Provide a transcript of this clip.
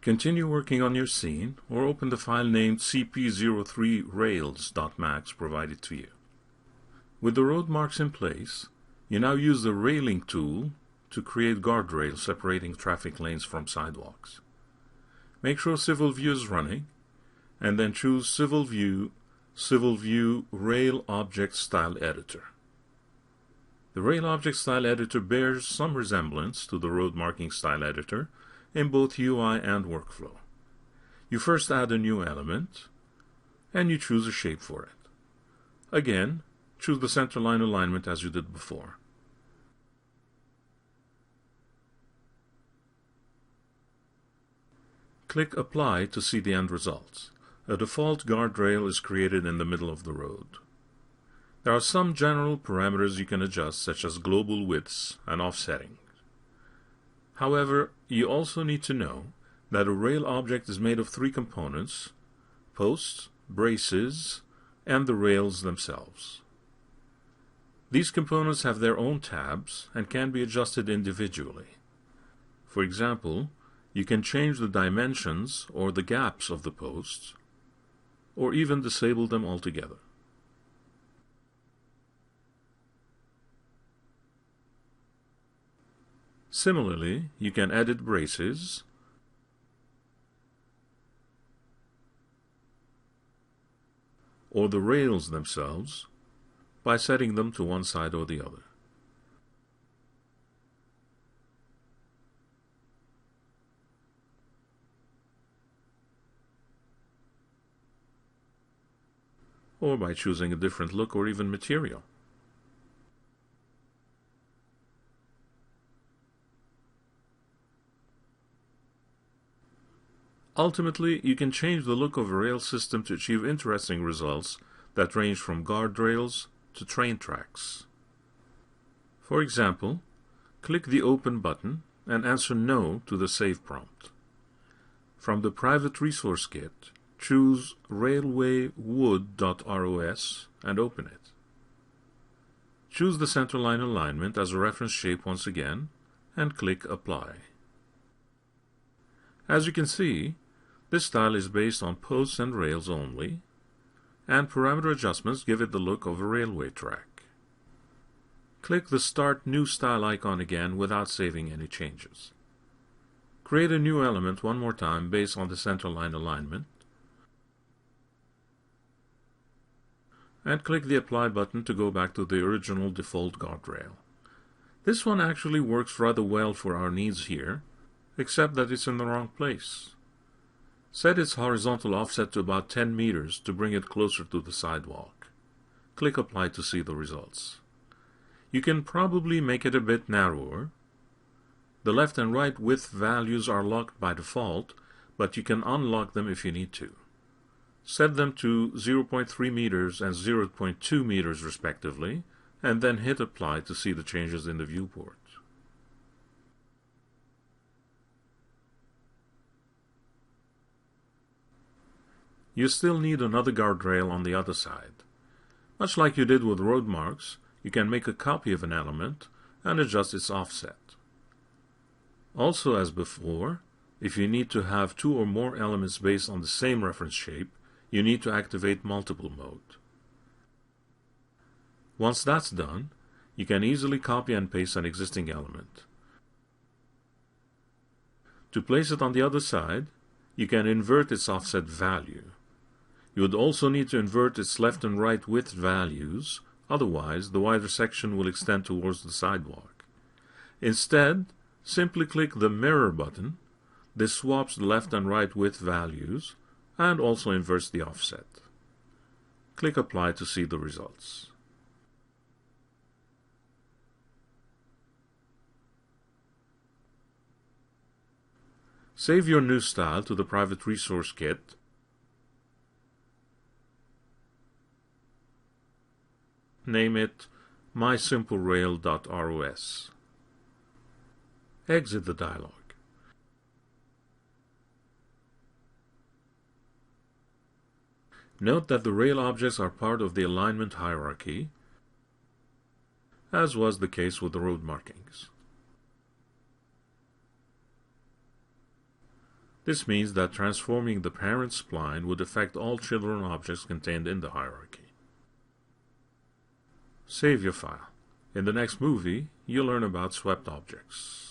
Continue working on your scene, or open the file named cp03rails.max provided to you. With the road marks in place, you now use the railing tool to create guardrails separating traffic lanes from sidewalks. Make sure Civil View is running, and then choose Civil View Rail Object Style Editor. The Rail Object Style Editor bears some resemblance to the Road Marking Style Editor in both UI and workflow. You first add a new element, and you choose a shape for it. Again, choose the centerline alignment as you did before. Click Apply to see the end results. A default guardrail is created in the middle of the road. There are some general parameters you can adjust, such as global widths and offsetting. However, you also need to know that a rail object is made of three components: posts, braces, and the rails themselves. These components have their own tabs and can be adjusted individually. For example, you can change the dimensions or the gaps of the posts, or even disable them altogether. Similarly, you can edit braces, or the rails themselves by setting them to one side or the other. Or by choosing a different look or even material. Ultimately, you can change the look of a rail system to achieve interesting results that range from guardrails to train tracks. For example, click the Open button and answer No to the Save prompt. From the Private Resource Kit, choose railwaywood.ros and open it. Choose the centerline alignment as a reference shape once again and click Apply. As you can see, this style is based on posts and rails only, and parameter adjustments give it the look of a railway track. Click the Start New Style icon again without saving any changes. Create a new element one more time based on the centerline alignment, and click the Apply button to go back to the original default guardrail. This one actually works rather well for our needs here, except that it's in the wrong place. Set its horizontal offset to about 10 meters to bring it closer to the sidewalk. Click Apply to see the results. You can probably make it a bit narrower. The left and right width values are locked by default, but you can unlock them if you need to. Set them to 0.3 meters and 0.2 meters respectively, and then hit Apply to see the changes in the viewport. You still need another guardrail on the other side. Much like you did with road marks, you can make a copy of an element and adjust its offset. Also, as before, if you need to have two or more elements based on the same reference shape, you need to activate multiple mode. Once that's done, you can easily copy and paste an existing element. To place it on the other side, you can invert its offset value. You would also need to invert its left and right width values, otherwise the wider section will extend towards the sidewalk. Instead, simply click the Mirror button. This swaps the left and right width values and also inverts the offset. Click Apply to see the results. Save your new style to the Private Resource Kit name it mysimplerail.ros. Exit the dialog. Note that the rail objects are part of the alignment hierarchy, as was the case with the road markings. This means that transforming the parent spline would affect all children objects contained in the hierarchy. Save your file. In the next movie, you'll learn about swept objects.